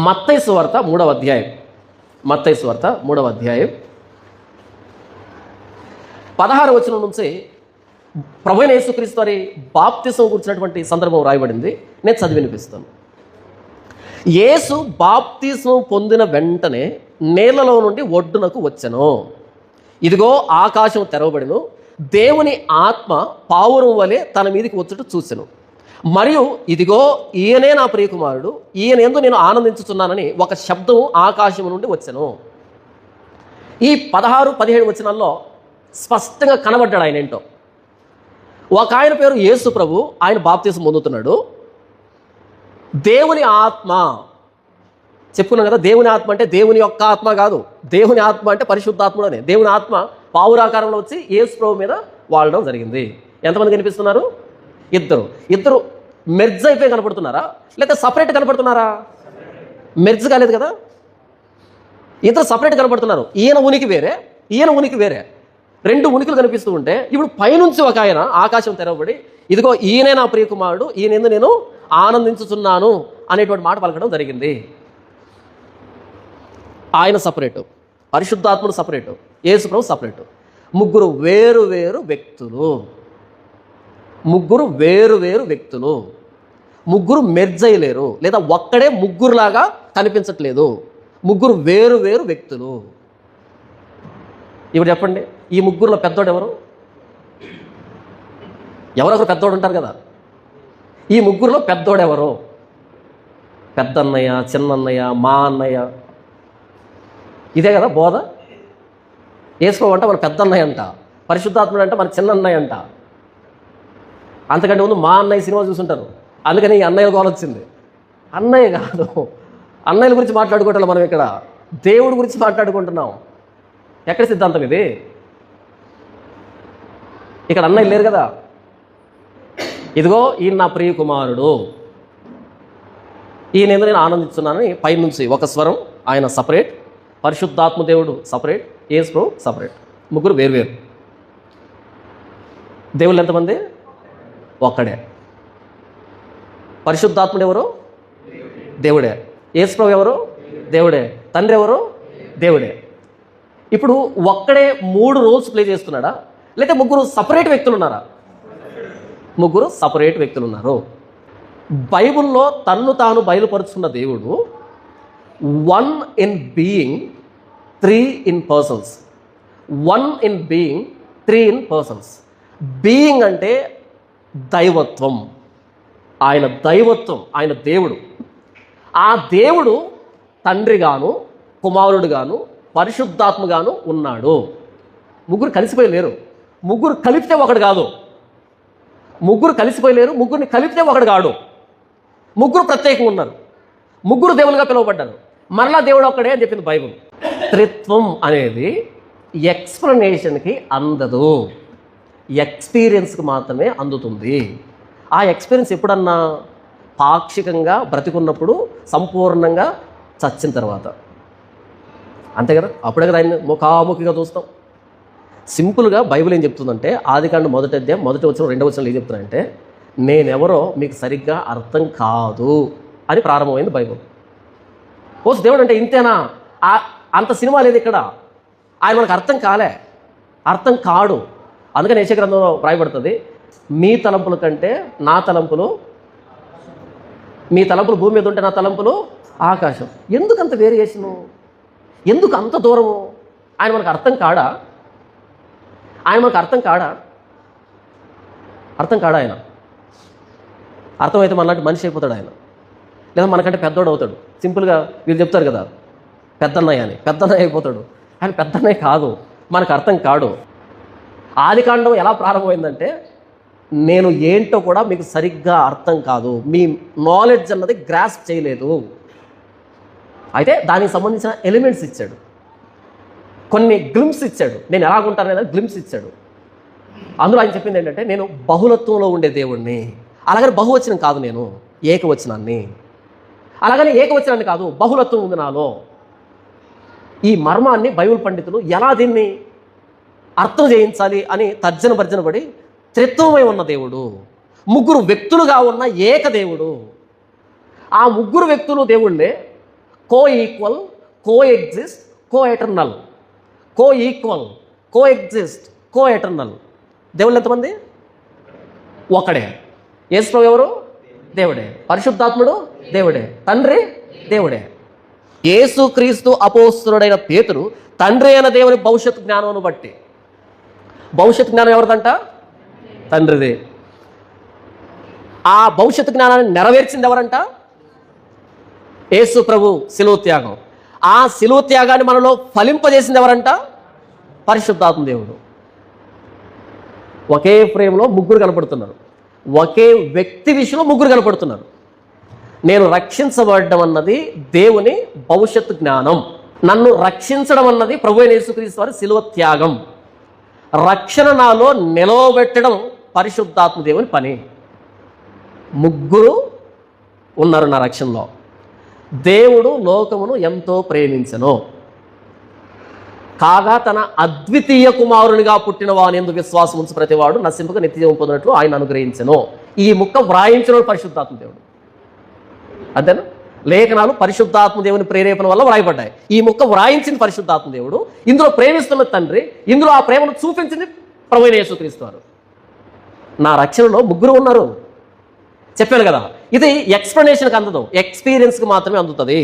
మత్తయి సువార్త 3వ అధ్యాయం. మత్తయి సువార్త 3వ అధ్యాయం 16వ వచనం నుంచి ప్రభువైన యేసుక్రీస్తు వారి బాప్తిసం గురించినటువంటి సందర్భం రాయబడింది. నేను చదివి వినిపిస్తాను. యేసు బాప్తిసం పొందిన వెంటనే నేలలో నుండి ఒడ్డునకు వచ్చెను. ఇదిగో ఆకాశం తెరవబడెను, దేవుని ఆత్మ పావురం వలె తన మీదికి వచ్చుట చూసెను. మరియు ఇదిగో ఈయనే నా ప్రియకుమారుడు, ఈయన యందు నేను ఆనందించుతున్నానని ఒక శబ్దం ఆకాశం నుండి వచ్చెను. ఈ 16-17 వచనాల్లో స్పష్టంగా కనబడ్డాడు ఆయన ఏంటో. ఒక ఆయన పేరు యేసు ప్రభు, ఆయన బాప్తిసం పొందుతున్నాడు. దేవుని ఆత్మ చెప్పుకున్నాం కదా, దేవుని ఆత్మ అంటే దేవుని యొక్క ఆత్మ కాదు, దేవుని ఆత్మ అంటే పరిశుద్ధాత్ముడనే. దేవుని ఆత్మ పావురాకారంలో వచ్చి యేసు ప్రభు మీద వాడడం జరిగింది. ఎంతమంది కనిపిస్తున్నారు? ఇద్దరు మెర్జ్ అయిపోయి కనపడుతున్నారా, లేకపోతే సపరేట్ కనపడుతున్నారా? మెర్జ్ కాలేదు కదా, ఇద్దరు సపరేట్ కనపడుతున్నారు. ఈయన ఉనికి వేరే, ఈయన ఉనికి వేరే, రెండు ఉనికులు కనిపిస్తూ ఉంటే ఇప్పుడు పైనుంచి ఒక ఆయన ఆకాశం తెరవబడి ఇదిగో ఈయనే నా ప్రియకుమారుడు, ఈయన యందు నేను ఆనందించుతున్నాను అనేటువంటి మాట పలకడం జరిగింది. ఆయన సపరేటు, పరిశుద్ధాత్ముడు సపరేటు, యేసు ప్రభు సపరేటు. ముగ్గురు వేరు వేరు వ్యక్తులు, ముగ్గురు మెర్జ్ అయ్యలేరు, లేదా ఒక్కడే ముగ్గురులాగా కనిపించట్లేదు. ముగ్గురు వేరు వేరు వ్యక్తులు. ఇప్పుడు చెప్పండి, ఈ ముగ్గురులో పెద్దోడు ఎవరు? ఎవరొకరు పెద్దోడు ఉంటారు కదా. ఈ ముగ్గురులో పెద్దోడెవరు? పెద్దన్నయ్య, చిన్నన్నయ్య, మా అన్నయ్య, ఇదే కదా బోధ. యేసు అంటే మన పెద్దన్నయ్య అంట, పరిశుద్ధాత్ముడు అంటే మన చిన్నన్నయ్య అంట. అంతకంటే ముందు మా అన్నయ్య సినిమా చూసుంటారు, అందుకని ఈ అన్నయ్య గోల వచ్చింది. అన్నయ్య కాదు, అన్నయ్యల గురించి మాట్లాడుకోవట్లే మనం, ఇక్కడ దేవుడి గురించి మాట్లాడుకుంటున్నాం. ఎక్కడ సిద్ధాంతం ఇది? ఇక్కడ అన్నయ్య లేరు కదా. ఇదిగో ఈయన నా ప్రియ కుమారుడు, ఈయన ఎందుకు నేను ఆనందిస్తున్నానని పైనుంచి ఒక స్వరం. ఆయన సపరేట్, పరిశుద్ధాత్మ దేవుడు సపరేట్, యేసు ప్రభు సపరేట్. ముగ్గురు వేరువేరు. దేవుళ్ళు ఎంతమంది? ఒక్కడే. పరిశుద్ధాత్ముడు ఎవరు? దేవుడే. యేసు ప్రభు ఎవరు? దేవుడే. తండ్రి ఎవరు? దేవుడే. ఇప్పుడు ఒక్కడే 3 రోల్స్ ప్లే చేస్తున్నాడా, లేకపోతే ముగ్గురు సపరేట్ వ్యక్తులు ఉన్నారా? ముగ్గురు సపరేట్ వ్యక్తులు ఉన్నారు. బైబిల్లో తన్ను తాను బయలుపరుచుకున్న దేవుడు 1 in being 3 in persons. 1 in being 3 in persons. Being అంటే దైవత్వం, ఆయన దైవత్వం, ఆయన దేవుడు. ఆ దేవుడు తండ్రిగాను, కుమారుడుగాను, పరిశుద్ధాత్మగాను ఉన్నాడు. ముగ్గురు కలిసిపోయి లేరు. ముగ్గురు కలిపితే ఒకడు కాదు. ముగ్గురు కలిసిపోయి లేరు, ముగ్గురిని కలిపితే ఒకడు కాడు. ముగ్గురు ప్రత్యేకంగా ఉన్నారు, ముగ్గురు దేవులుగా పిలువబడ్డారు. మరలా దేవుడు ఒక్కడే అని చెప్పింది బైబిల్. త్రిత్వం అనేది ఎక్స్ప్లెనేషన్కి అందదు, ఎక్స్పీరియన్స్కి మాత్రమే అందుతుంది. ఆ ఎక్స్పీరియన్స్ ఎప్పుడన్నా పాక్షికంగా బ్రతికున్నప్పుడు, సంపూర్ణంగా చచ్చిన తర్వాత, అంతే కదా. అప్పుడే కదా ఆయన ముఖాముఖిగా చూస్తాం. సింపుల్గా బైబిల్ ఏం చెప్తుందంటే, ఆదికాండం 1వ అధ్యాయం 1వ వచనం 2వ వచనం ఏం చెప్తున్నాయంటే, నేనెవరో మీకు సరిగ్గా అర్థం కాదు అని ప్రారంభమైంది బైబిల్. ఓ దేవుడు అంటే ఇంతేనా? అంత సినిమా లేదు ఇక్కడ. ఆయన మనకు అర్థం కాలే, అర్థం కాడు. అందుకని యెషయా గ్రంథంలో రాయబడుతుంది, మీ తలంపుల కంటే నా తలంపులు, మీ తలంపులు భూమి మీద ఉంటే నా తలంపులు ఆకాశం. ఎందుకు అంత వేరియేషను? ఎందుకు అంత దూరము? ఆయన మనకు అర్థం కాడా? ఆయన మనకు అర్థం కాడా? ఆయన అర్థమైతే మనలాంటి మనిషి అయిపోతాడు ఆయన, లేదా మనకంటే పెద్దోడు అవుతాడు. సింపుల్గా వీళ్ళు చెప్తారు కదా పెద్దన్నయ్య అని, పెద్దన్నయ్య అయిపోతాడు. ఆయన పెద్దన్నయ్య కాదు, మనకు అర్థం కాడు. ఆదికాండం ఎలా ప్రారంభమైందంటే, నేను ఏంటో కూడా మీకు సరిగ్గా అర్థం కాదు, మీ నాలెడ్జ్ అన్నది గ్రాస్ప్ చేయలేదు. అయితే దానికి సంబంధించిన ఎలిమెంట్స్ ఇచ్చాడు, కొన్ని గ్లిమ్స్ ఇచ్చాడు, నేను ఎలాగుంటాననేది గ్లిమ్స్ ఇచ్చాడు. అందులో ఆయన చెప్పింది ఏంటంటే, నేను బహుళత్వంలో ఉండే దేవుణ్ణి. అలాగని బహువచనం కాదు, నేను ఏకవచనాన్ని. అలాగని ఏకవచనాన్ని కాదు, బహుళత్వం ఉంది నాలో. ఈ మర్మాన్ని బైబిల్ పండితులు ఎలా దీన్ని అర్థం చేయించాలి అని తర్జన భర్జన పడి, త్రిత్వమై ఉన్న దేవుడు, ముగ్గురు వ్యక్తులుగా ఉన్న ఏక దేవుడు, ఆ ముగ్గురు వ్యక్తులు దేవుళ్ళే కో ఈక్వల్, కో ఎగ్జిస్ట్, కో ఎటర్నల్. కో ఈక్వల్, కో ఎగ్జిస్ట్, కో ఎటర్నల్. దేవుళ్ళు ఎంతమంది? ఒకడే. యేసు ప్రభు ఎవరు? దేవుడే. పరిశుద్ధాత్ముడు దేవుడే. తండ్రి దేవుడే. యేసుక్రీస్తు అపోస్తలుడైన పేతురు తండ్రి అయిన దేవుని భవిష్యత్ జ్ఞానమును బట్టి, భవిష్యత్ జ్ఞానం ఎవరిదంట? తండ్రిది. ఆ భవిష్యత్ జ్ఞానాన్ని నెరవేర్చింది ఎవరంట? యేసు ప్రభు శిలువ త్యాగం. ఆ శిలువ త్యాగాన్ని మనలో ఫలింపజేసింది ఎవరంట? పరిశుద్ధాత్మ దేవుడు. ఒకే ఫ్రేమ్లో ముగ్గురు కనపడుతున్నారు, ఒకే వ్యక్తి విషయంలో ముగ్గురు కనపడుతున్నారు. నేను రక్షించబడడం అన్నది దేవుని భవిష్యత్తు జ్ఞానం, నన్ను రక్షించడం అన్నది ప్రభువైన యేసుక్రీస్తు వారి శిలువ త్యాగం, రక్షణ నాలో నిలవబెట్టడం పరిశుద్ధాత్మ దేవుని పని. ముగ్గురు ఉన్నారు నా రక్షణలో. దేవుడు లోకమును ఎంతో ప్రేమించెను, కాగా తన అద్వితీయ కుమారునిగా పుట్టిన వాని యందు విశ్వాసం ఉంచు ప్రతివాడు నశింపక నిత్యం పొందినట్లు ఆయన అనుగ్రహించెను. ఈ ముక్క వ్రాయించిన పరిశుద్ధాత్మ దేవుడు. అంతేనా? లేఖనాలు పరిశుద్ధాత్మ దేవుని ప్రేరేపణ వల్ల వ్రాయబడ్డాయి. ఈ ముక్క వ్రాయించింది పరిశుద్ధాత్మ దేవుడు. ఇందులో ప్రేమిస్తున్న తండ్రి, ఇందులో ఆ ప్రేమను చూపించింది ప్రభువైన యేసుక్రీస్తు వారు. నా రక్షణలో ముగ్గురు ఉన్నారు చెప్పాను కదా. ఇది ఎక్స్ప్లెనేషన్కి అందదు, ఎక్స్పీరియన్స్కి మాత్రమే అందుతుంది.